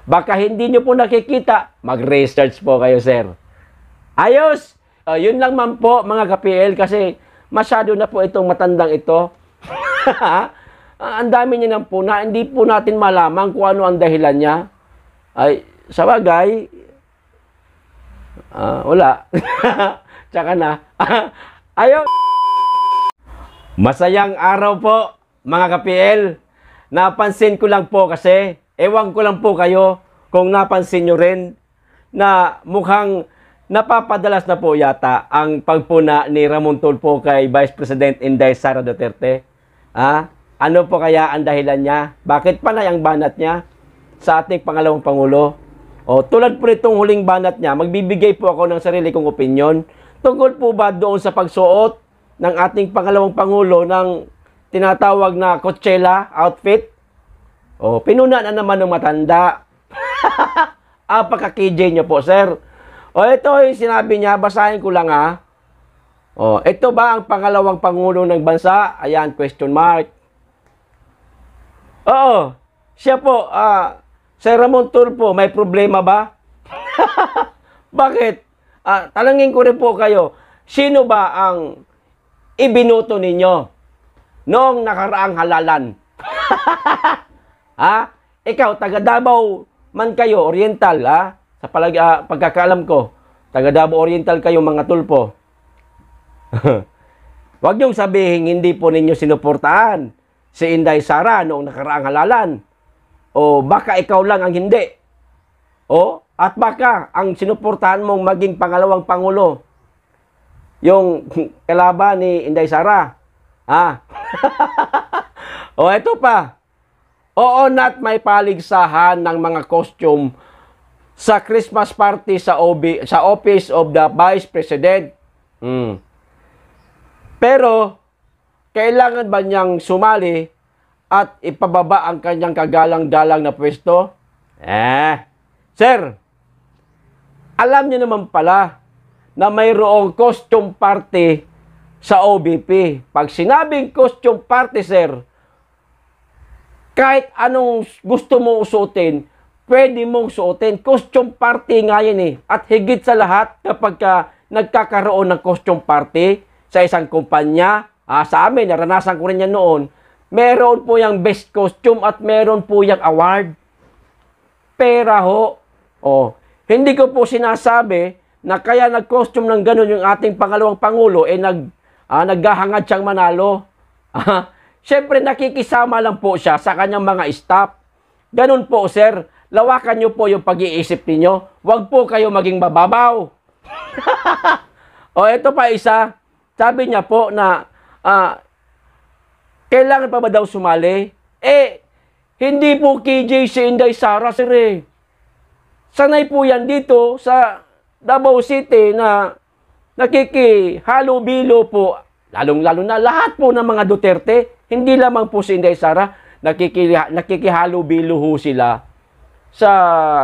Baka hindi nyo po nakikita, mag-research po kayo, sir. Ayos! Yun lang man po, mga ka-PL, kasi masyado na po itong matandang ito. Ang dami niya po na hindi po natin malaman kung ano ang dahilan niya. Ay, sa bagay, wala. Tsaka na. Ayaw. Masayang araw po, mga ka-PL. Napansin ko lang po kasi, ewan ko lang po kayo kung napansin nyo rin na mukhang napapadalas na po yata ang pagpuna ni Ramon Tulfo kay Vice President Inday Sara Duterte. Ano po kaya ang dahilan niya? Bakit panay ang banat niya sa ating pangalawang Pangulo? Tulad po nitong huling banat niya, magbibigay po ako ng sarili kong opinyon. Tungkol po ba doon sa pagsuot ng ating pangalawang Pangulo ng tinatawag na Coachella outfit? Pinuna na naman ng matanda. Apaka-KJ niyo po, sir. Ito yung sinabi niya, basahin ko lang ito ba ang pangalawang Pangulo ng bansa? Ayan, question mark. Oo, siya po, Sir Ramon Tulfo, may problema ba? Bakit? Talangin ko rin po kayo, sino ba ang ibinoto ninyo noong nakaraang halalan? Ikaw, taga Davao man kayo, Oriental, sa pagkakaalam ko, taga Davao Oriental kayo, mga Tulfo. Huwag niyong sabihin, hindi po ninyo sinuportahan si Inday Sara noong nakaraang halalan. O baka ikaw lang ang hindi. At baka ang sinuportahan mong maging pangalawang Pangulo, yung kalaban ni Inday Sara. Ito pa. Oo, not may paligsahan ng mga costume sa Christmas party sa Office of the Vice President. Pero, kailangan ba niyang sumali at ipababa ang kanyang kagalang-dalang na pwesto? Sir, alam niyo naman pala na mayroong costume party sa OVP. Pag sinabing costume party, sir, kahit anong gusto mo suotin, pwede mong suotin. Costume party nga yan At higit sa lahat, kapag nagkakaroon ng costume party sa isang kumpanya, sa amin, naranasan ko rin yan noon, meron po yung best costume at meron po yung award. Pera ho. Hindi ko po sinasabi na kaya nag-costume ng ganun yung ating pangalawang Pangulo, naghahangad siyang manalo. Siyempre, nakikisama lang po siya sa kanyang mga staff. Ganun po, sir. Lawakan niyo po yung pag-iisip niyo. Huwag po kayo maging mababaw. Ito pa isa. Sabi niya po na kailangan pa ba daw sumali? Hindi po KJ si Inday Sara, sir. Sanay po yan dito sa Davao City na nakikihalo-bilo po. Lalong-lalo na lahat po ng mga Duterte. Hindi lamang po si Inday Sara, nakikihalo-bilo ho sila sa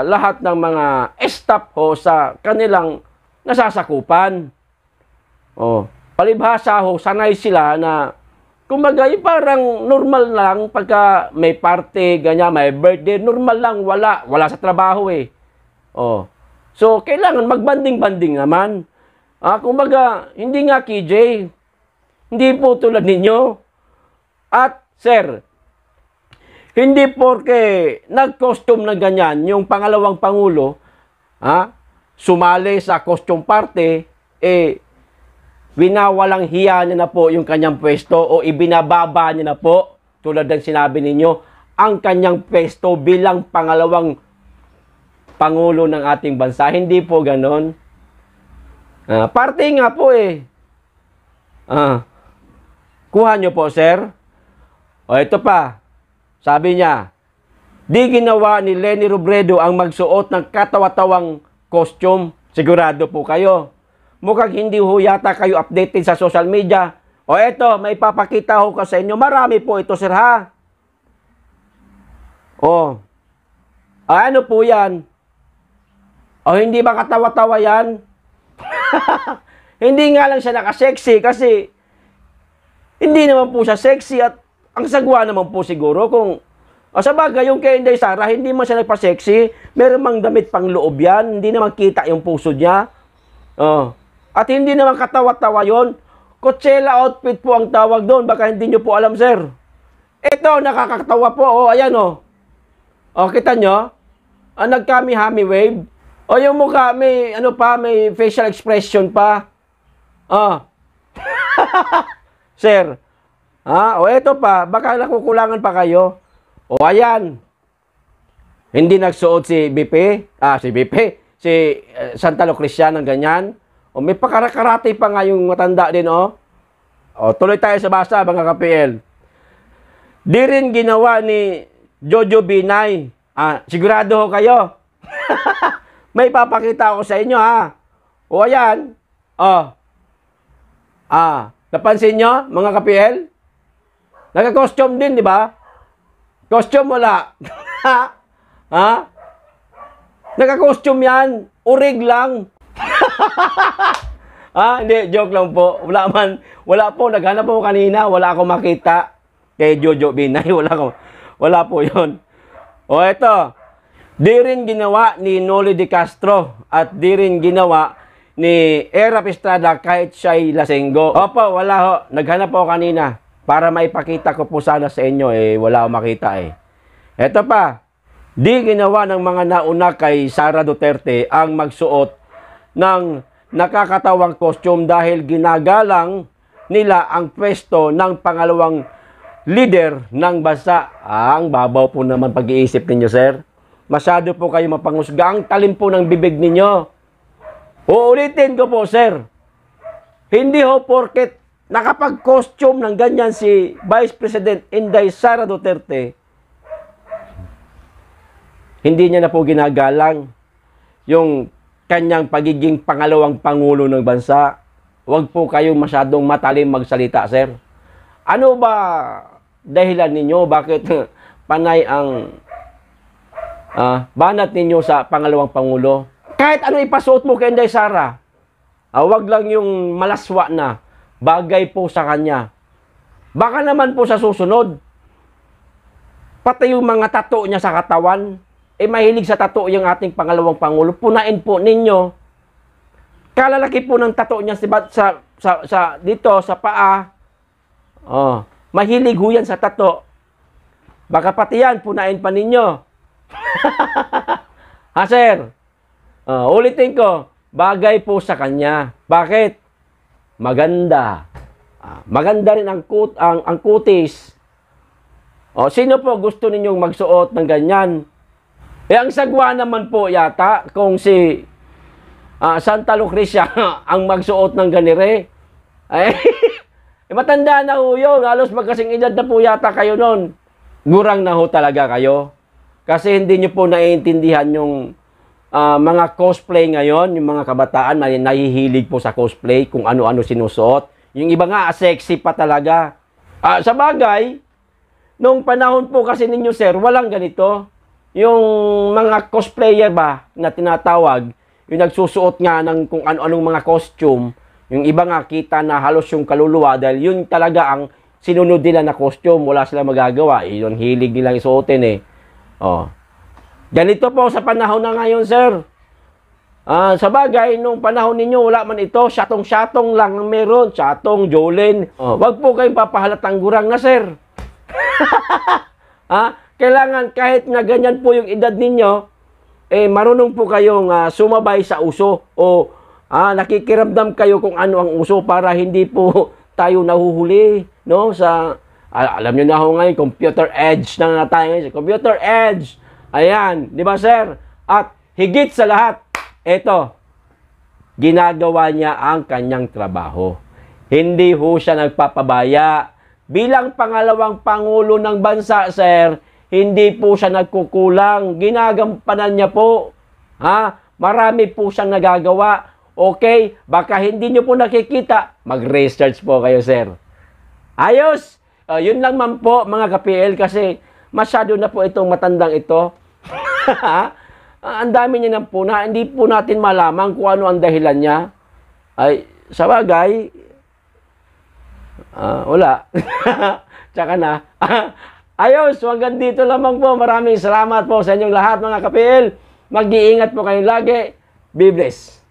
lahat ng mga staff ho sa kanilang nasasakupan. Palibhasa ho, sanay sila na kumbaga, parang normal lang pagka may party, ganyan, may birthday, normal lang, wala sa trabaho So, kailangan magbanding-banding naman. Kumbaga, hindi nga KJ, hindi po tulad ninyo. At, sir, hindi porke nag-costume na ganyan yung pangalawang Pangulo, sumali sa costume party, winawalang hiya niya na po yung kanyang pwesto o ibinababa niya na po, tulad ng sinabi ninyo, ang kanyang pwesto bilang pangalawang Pangulo ng ating bansa. Hindi po ganon. Party nga po kuha nyo po, sir. Ito pa. Sabi niya, di ginawa ni Leni Robredo ang magsuot ng katawa-tawang costume. Sigurado po kayo. Mukhang hindi ho yata kayo updated sa social media. Eto, may papakita ho ka sa inyo. Marami po ito, sir, ha? Ano po yan? Hindi ba katawa-tawa yan? Hindi nga lang siya nakasexy kasi hindi naman po siya sexy at ang sagwa naman po siguro kung O sa bagay, yung kay Inday Sara, hindi man siya nagpa-sexy. Meron mang damit pang loob yan. Hindi naman kita yung puso niya. Oh. At hindi naman katawa-tawa yun. Coachella outfit po ang tawag doon. Baka hindi nyo po alam, sir. Ito, nakakatawa po. Oh, ayan, oh. Oh, kita nyo? Nagkami-hami wave. O yung mukha, may, ano pa, may facial expression pa. Oh. Sir. O eto pa, baka nakukulangan pa kayo. O ayan. Hindi nagsuot si BP. Si Santa Lucrecia ng ganyan. O may pakarakarate pa nga yung matanda din, oh. O tuloy tayo sa basa, mga ka-PL. Di rin ginawa ni Jojo Binay. Sigurado ho kayo. May papakita ko sa inyo, ha. O ayan. Napansin nyo, mga ka-PL? Naka-costume din, di ba? Costume wala. Ha? Naka-costume yan. Urig lang. Hindi, joke lang po. Wala po. Naghanap po kanina. Wala akong makita kay Jojo Binay. Wala po yun. O, eto. Di rin ginawa ni Noli De Castro at di rin ginawa ni Erap Estrada kahit siya'y lasenggo. Opo, wala ho. Naghanap po kanina para maipakita ko po sana sa inyo. Wala akong makita eh. Eto pa. Di ginawa ng mga nauna kay Sara Duterte ang magsuot ng nakakatawang costume dahil ginagalang nila ang pwesto ng pangalawang leader ng bansa. Ang babaw po naman pag-iisip ninyo, sir. Masyado po kayo mapangusga. Ang talim po ng bibig ninyo. Uulitin ko po, sir. Hindi ho porket nakapag-costume ng ganyan si Vice President Inday Sara Duterte, hindi niya na po ginagalang yung kanyang pagiging pangalawang pangulo ng bansa. Huwag po kayo masyadong matalim magsalita, sir. Ano ba dahilan ninyo? Bakit panay ang banat ninyo sa pangalawang pangulo? Kahit ano ipasuot mo kay Inday Sara, wag lang yung malaswa na bagay po sa kanya. Baka naman po sa susunod, pati yung mga tato niya sa katawan, mahilig sa tato yung ating pangalawang pangulo. Punain po ninyo. Kalalaki po ng tato niya dito sa paa. Mahilig ho yan sa tato. Baka pati yan, punain pa ninyo. Ha, sir? Ulitin ko, bagay po sa kanya. Bakit? Maganda. Maganda rin ang kutis. Sino po gusto ninyong magsuot ng ganyan? Ang sagwa naman po yata kung si Santa Lucrecia ang magsuot ng ganire. Matanda na ho yun. Halos magkasing edad na po yata kayo nun. Gurang na ho talaga kayo. Kasi hindi nyo po naiintindihan yung mga cosplay ngayon, yung mga kabataan na nahihilig po sa cosplay, kung ano-ano sinusuot. Yung iba nga, sexy pa talaga. Sa bagay, nung panahon po kasi ninyo, sir, walang ganito. Yung mga cosplayer ba na tinatawag, yung nagsusuot nga ng kung ano-anong mga costume, yung iba nga kita na halos yung kaluluwa dahil yun talaga ang sinunod nila na costume, wala silang magagawa. Yun hilig nilang isuotin eh. Ganito po sa panahon na ngayon, sir. Sa bagay, nung panahon ninyo, wala man ito, syatong-syatong lang ang meron. Syatong, Jolene. Wag po kayong papahalatang gurang na, sir. Kailangan kahit nga ganyan po yung edad ninyo, marunong po kayong sumabay sa uso o nakikiramdam kayo kung ano ang uso para hindi po tayo nahuhuli, no? Alam nyo na ako ngayon, computer edge na tayo ngayon. Computer edge. Ayan, di ba, sir? At higit sa lahat, eto, ginagawa niya ang kanyang trabaho. Hindi ho siya nagpapabaya. Bilang pangalawang pangulo ng bansa, sir, hindi po siya nagkukulang. Ginagampanan niya po. Marami po siyang nagagawa. Okay? Baka hindi niyo po nakikita. Mag-research po kayo, sir. Ayos! Yun lang man po, mga ka-PL, kasi masyado na po itong matandang ito. Ang dami niya ng puna. Hindi po natin malaman kung ano ang dahilan niya. Ay, sa bagay, wala. Tsaka na. Ayos, hanggang dito lamang po. Maraming salamat po sa inyong lahat mga kapil. Mag-iingat po kayo lagi. Be blessed.